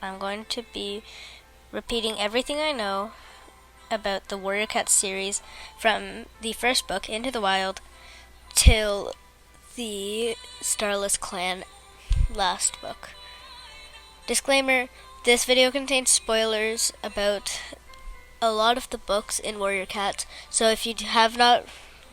I'm going to be repeating everything I know about the Warrior Cats series from the first book, Into the Wild, till the Starless Clan last book. Disclaimer, this video contains spoilers about a lot of the books in Warrior Cats, so if you have not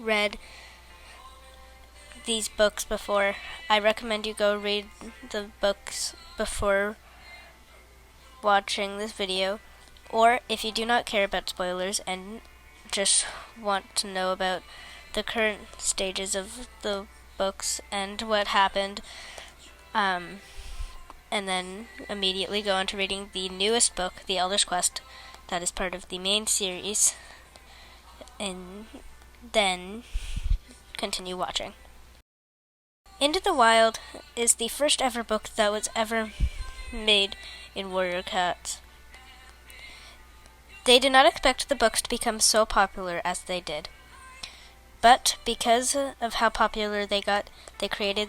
read these books before, I recommend you go read the books before watching this video. Or if you do not care about spoilers and just want to know about the current stages of the books and what happened, and then immediately go on to reading the newest book, The Elder's Quest, that is part of the main series, and then continue watching. Into the Wild is the first ever book that was ever made in Warrior Cats. They did not expect the books to become so popular as they did. But because of how popular they got, they created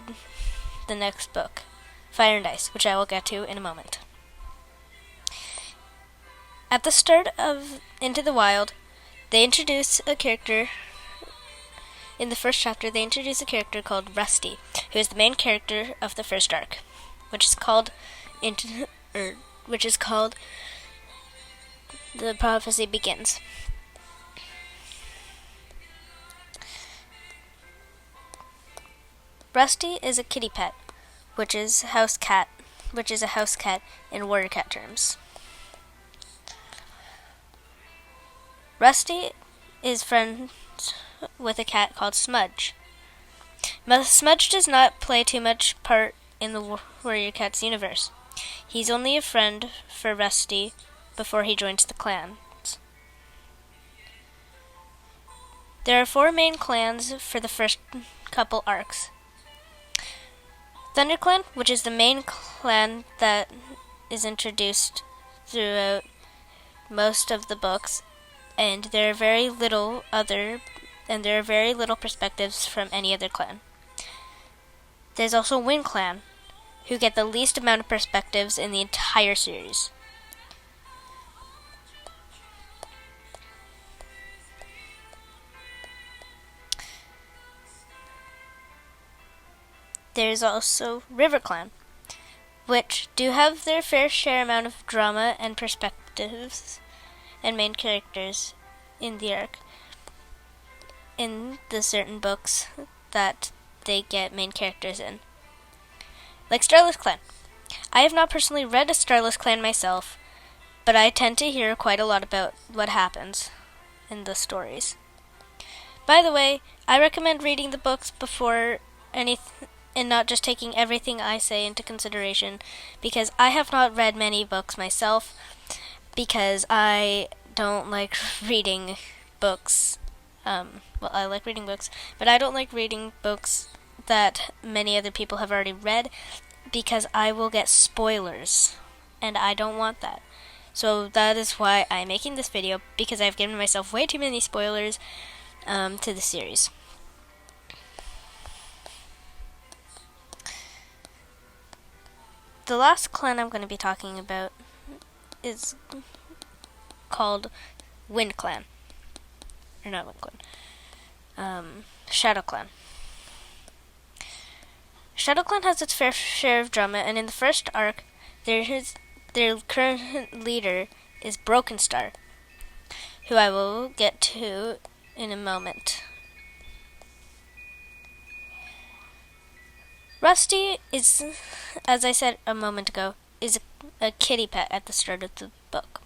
the next book, Fire and Ice, which I will get to in a moment. At the start of Into the Wild, they introduce a character. In the first chapter, they introduce a character called Rusty, who is the main character of the first arc, which is called The Prophecy Begins. Rusty is a kitty pet, which is a house cat in Warrior Cat terms. Rusty is friends with a cat called Smudge. Smudge does not play too much part in the Warrior Cats universe. He's only a friend for Rusty before he joins the clans. There are 4 main clans for the first couple arcs. ThunderClan, which is the main clan that is introduced throughout most of the books, and there are very little perspectives from any other clan. There's also Wind Clan, who get the least amount of perspectives in the entire series. There's also River Clan, which do have their fair share amount of drama and perspectives and main characters in the arc, in the certain books that they get main characters in. Like Starless Clan. I have not personally read a Starless Clan myself, but I tend to hear quite a lot about what happens in the stories. By the way, I recommend reading the books before anything, and not just taking everything I say into consideration, because I have not read many books myself, because I don't like reading books. I like reading books, but I don't like reading books that many other people have already read, because I will get spoilers, and I don't want that. So that is why I'm making this video, because I've given myself way too many spoilers to the series. The last clan I'm going to be talking about is called Wind Clan. Or not Wind Clan. Shadow Clan. Shadow Clan has its fair share of drama, and in the first arc, their current leader is Broken Star, who I will get to in a moment. Rusty is, as I said a moment ago, is a kitty pet at the start of the book.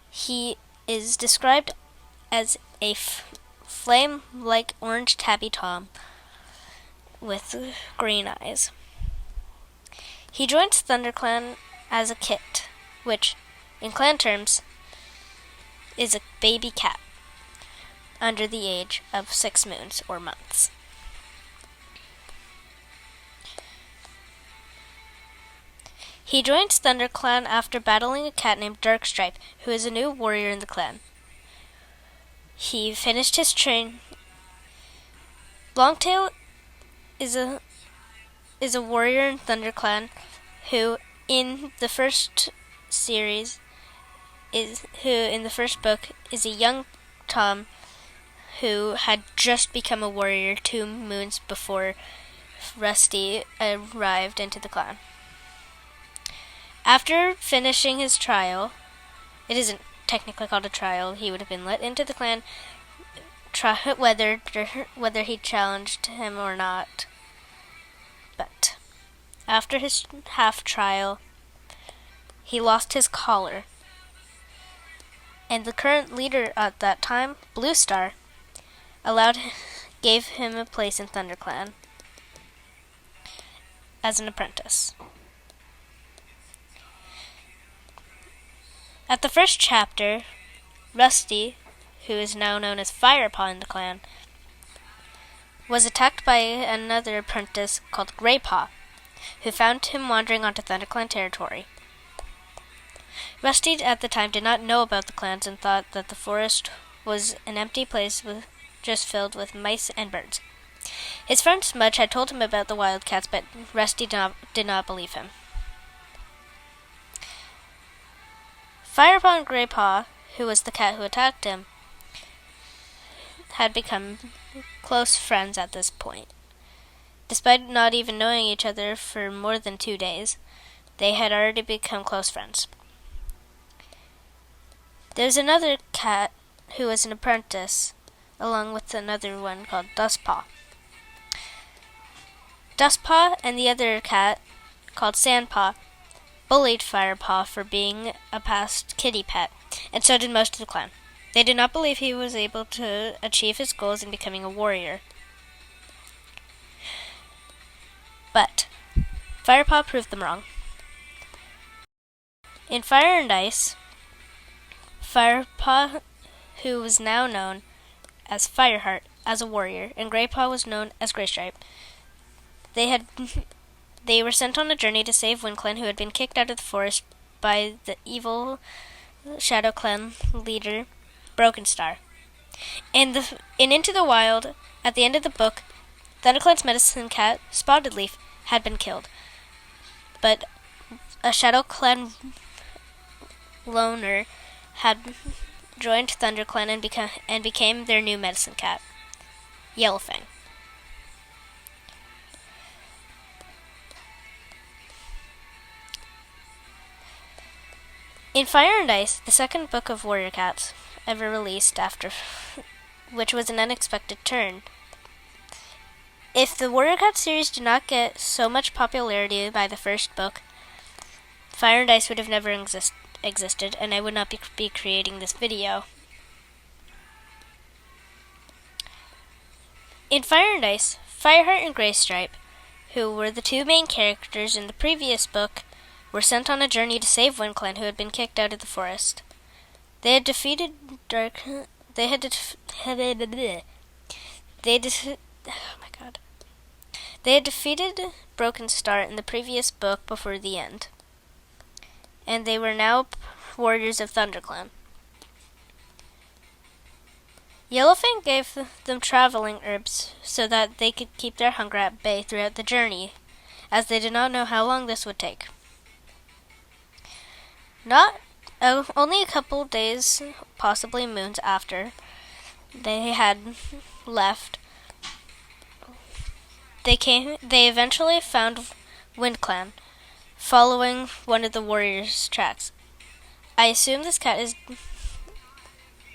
He is described as a flame-like orange tabby tom with green eyes. He joins ThunderClan as a kit, which, in clan terms, is a baby cat under the age of 6 moons or months. He joins ThunderClan after battling a cat named Darkstripe, who is a new warrior in the clan. He finished his train. Longtail is a warrior in ThunderClan who in the first series who in the first book is a young Tom who had just become a warrior 2 moons before Rusty arrived into the clan. After finishing his trial, it isn't technically called a trial, he would have been let into the clan, whether he challenged him or not. But after his half trial, he lost his collar. And the current leader at that time, Blue Star, gave him a place in ThunderClan as an apprentice. At the first chapter, Rusty, who is now known as Firepaw in the clan, was attacked by another apprentice called Graypaw, who found him wandering onto ThunderClan territory. Rusty at the time did not know about the clans and thought that the forest was an empty place just filled with mice and birds. His friend Smudge had told him about the wildcats, but Rusty did not believe him. Firepaw and Graypaw, who was the cat who attacked him, had become close friends at this point. Despite not even knowing each other for more than 2 days, they had already become close friends. There's another cat who was an apprentice, along with another one called Dustpaw. Dustpaw and the other cat, called Sandpaw, bullied Firepaw for being a past kitty pet, and so did most of the clan. They did not believe he was able to achieve his goals in becoming a warrior. But Firepaw proved them wrong. In Fire and Ice, Firepaw, who was now known as Fireheart, as a warrior, and Graypaw was known as Graystripe. They were sent on a journey to save WindClan, who had been kicked out of the forest by the evil Shadow Clan leader, Broken Star. In Into the Wild, at the end of the book, ThunderClan's medicine cat, Spotted Leaf, had been killed. But a Shadow Clan loner had joined ThunderClan and became their new medicine cat, Yellowfang. In Fire and Ice, the second book of Warrior Cats ever released which was an unexpected turn. If the Warrior Cat series did not get so much popularity by the first book, Fire and Ice would have never existed, and I would not be creating this video. In Fire and Ice, Fireheart and Graystripe, who were the 2 main characters in the previous book, were sent on a journey to save WindClan, who had been kicked out of the forest. They had defeated Broken Star in the previous book before the end, and they were now warriors of ThunderClan. Yellowfang gave them traveling herbs so that they could keep their hunger at bay throughout the journey, as they did not know how long this would take. Only a couple days, possibly moons after they had left, they eventually found WindClan, following one of the warriors' tracks. I assume this cat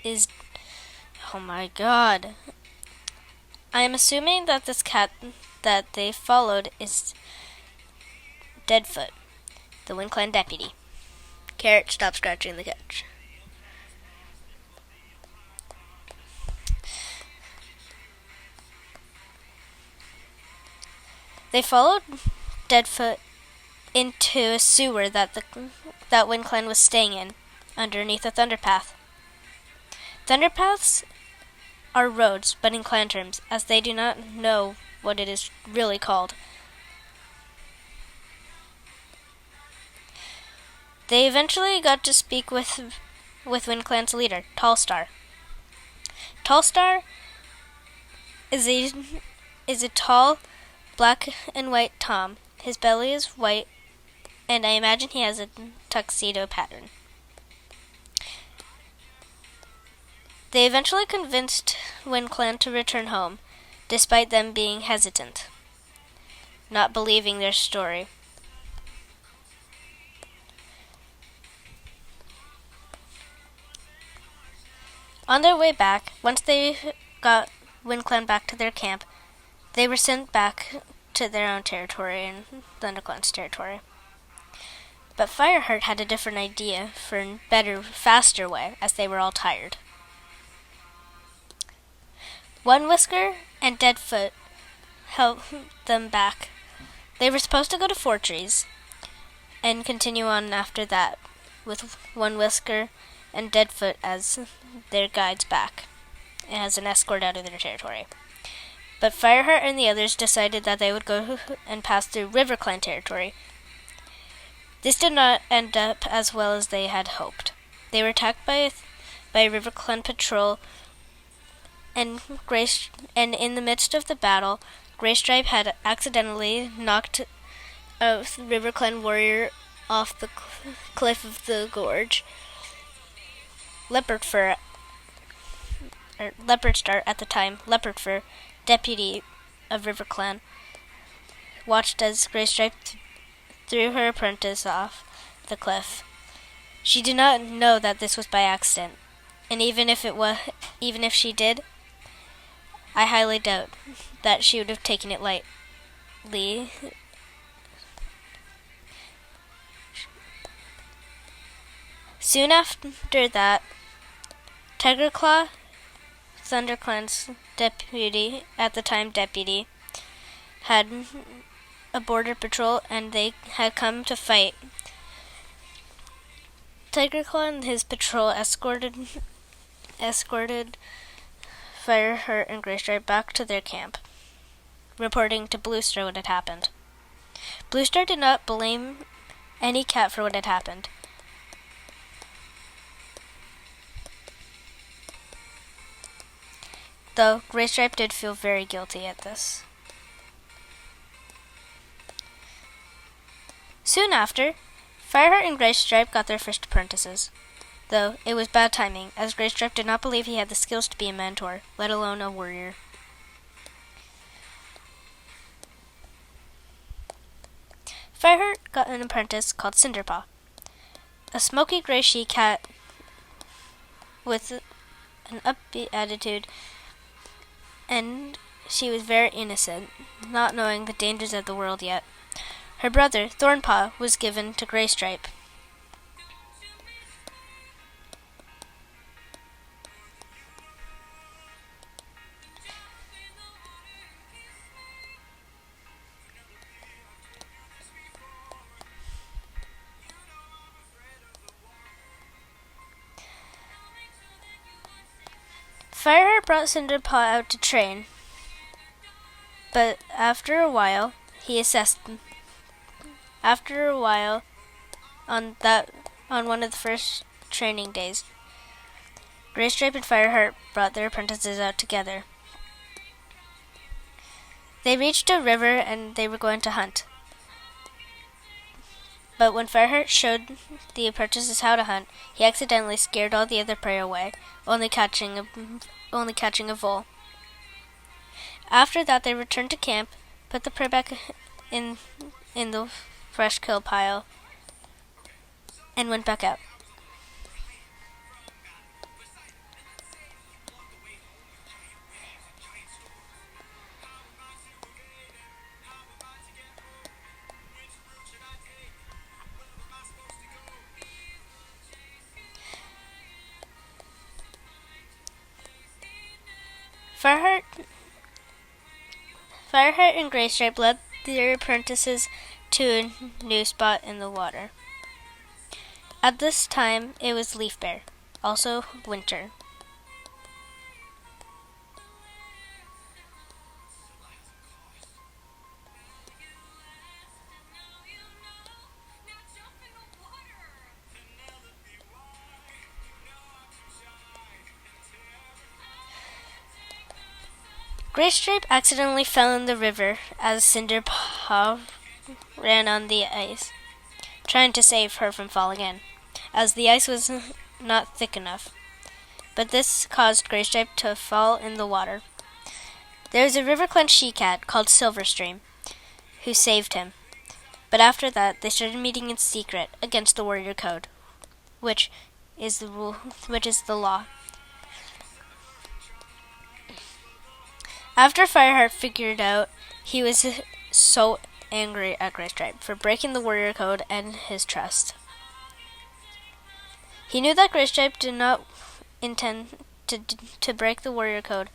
is oh my god. I am assuming that this cat that they followed is Deadfoot, the WindClan deputy. Carrot, stop scratching the couch. They followed Deadfoot into a sewer that WindClan was staying in, underneath a thunderpath. Thunderpaths are roads, but in clan terms, as they do not know what it is really called. They eventually got to speak with WindClan's leader, Tallstar. Tallstar is a tall, black and white Tom. His belly is white and I imagine he has a tuxedo pattern. They eventually convinced WindClan to return home, despite them being hesitant, not believing their story. On their way back, once they got WindClan back to their camp, they were sent back to their own territory and ThunderClan's territory. But Fireheart had a different idea for a better, faster way, as they were all tired. One Whisker and Deadfoot helped them back. They were supposed to go to Fortress and continue on after that, with One Whisker and Deadfoot as their guides back, and as an escort out of their territory. But Fireheart and the others decided that they would go and pass through RiverClan territory. This did not end up as well as they had hoped. They were attacked by a RiverClan patrol, and in the midst of the battle, Graystripe had accidentally knocked a RiverClan warrior off the cliff of the gorge. Leopardfur, at the time, Leopardfur, deputy of RiverClan, watched as Graystripe threw her apprentice off the cliff. She did not know that this was by accident, and even if she did, I highly doubt that she would have taken it lightly. Soon after that, Tigerclaw, ThunderClan's deputy, had a border patrol, and they had come to fight. Tigerclaw and his patrol escorted Fireheart and Graystripe back to their camp, reporting to Bluestar what had happened. Bluestar did not blame any cat for what had happened. Though Graystripe did feel very guilty at this. Soon after, Fireheart and Graystripe got their first apprentices, though it was bad timing, as Graystripe did not believe he had the skills to be a mentor, let alone a warrior. Fireheart got an apprentice called Cinderpaw, a smoky gray she-cat with an upbeat attitude, and she was very innocent, not knowing the dangers of the world yet. Her brother, Thornpaw, was given to Graystripe. Fireheart brought Cinderpaw out to train, but after a while, on one of the first training days, Graystripe and Fireheart brought their apprentices out together. They reached a river and they were going to hunt. But when Fireheart showed the apprentices how to hunt, he accidentally scared all the other prey away, only catching a vole. After that, they returned to camp, put the prey back in the fresh kill pile, and went back out. Fireheart and Graystripe led their apprentices to a new spot in the water. At this time, it was Leafbear, also winter. Graystripe accidentally fell in the river as Cinderpaw ran on the ice, trying to save her from falling in, as the ice was not thick enough. But this caused Graystripe to fall in the water. There was a RiverClan she-cat called Silverstream, who saved him. But after that, they started meeting in secret against the Warrior Code, which is the law. After Fireheart figured out, he was so angry at Graystripe for breaking the Warrior Code and his trust. He knew that Graystripe did not intend to break the Warrior Code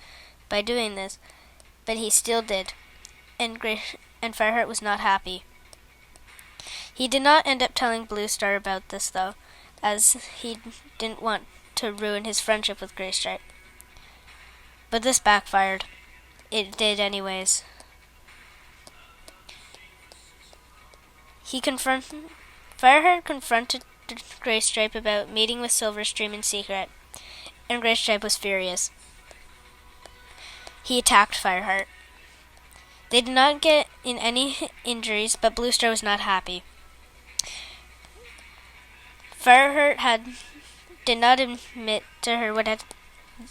by doing this, but he still did, and Fireheart was not happy. He did not end up telling Bluestar about this, though, as he didn't want to ruin his friendship with Graystripe. But this backfired. It did anyways. Fireheart confronted Graystripe about meeting with Silverstream in secret, and Graystripe was furious. He attacked Fireheart. They did not get in any injuries, but Bluestar was not happy. Fireheart did not admit to her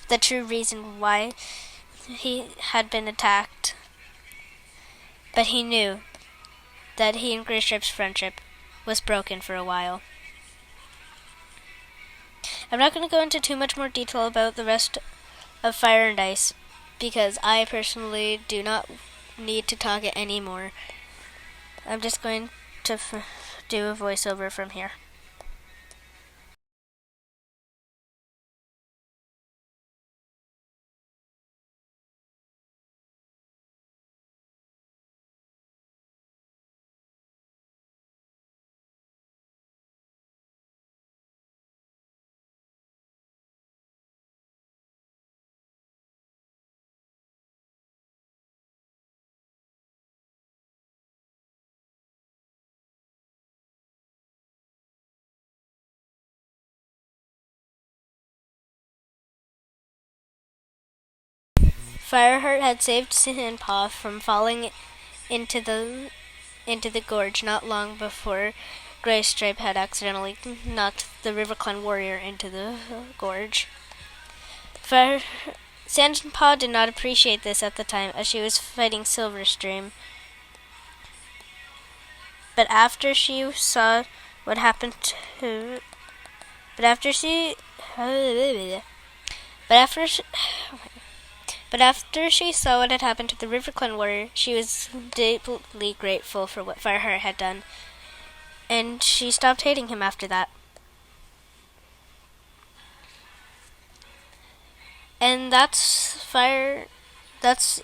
the true reason why he had been attacked, but he knew that he and Graystripe's friendship was broken for a while. I'm not going to go into too much more detail about the rest of Fire and Ice, because I personally do not need to talk it anymore. I'm just going to do a voiceover from here. Fireheart had saved Sandpaw from falling into the gorge not long before Graystripe had accidentally knocked the RiverClan warrior into the gorge. Sandpaw did not appreciate this at the time, as she was fighting Silverstream. But after she saw what happened to... But after she saw what had happened to the RiverClan warrior, she was deeply grateful for what Fireheart had done, and she stopped hating him after that. And that's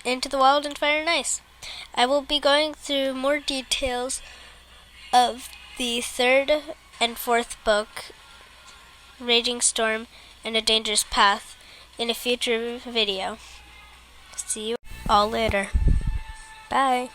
Into the Wild and Fire and Ice. I will be going through more details of the third and fourth book, Raging Storm and A Dangerous Path, in a future video. See you all later. Bye.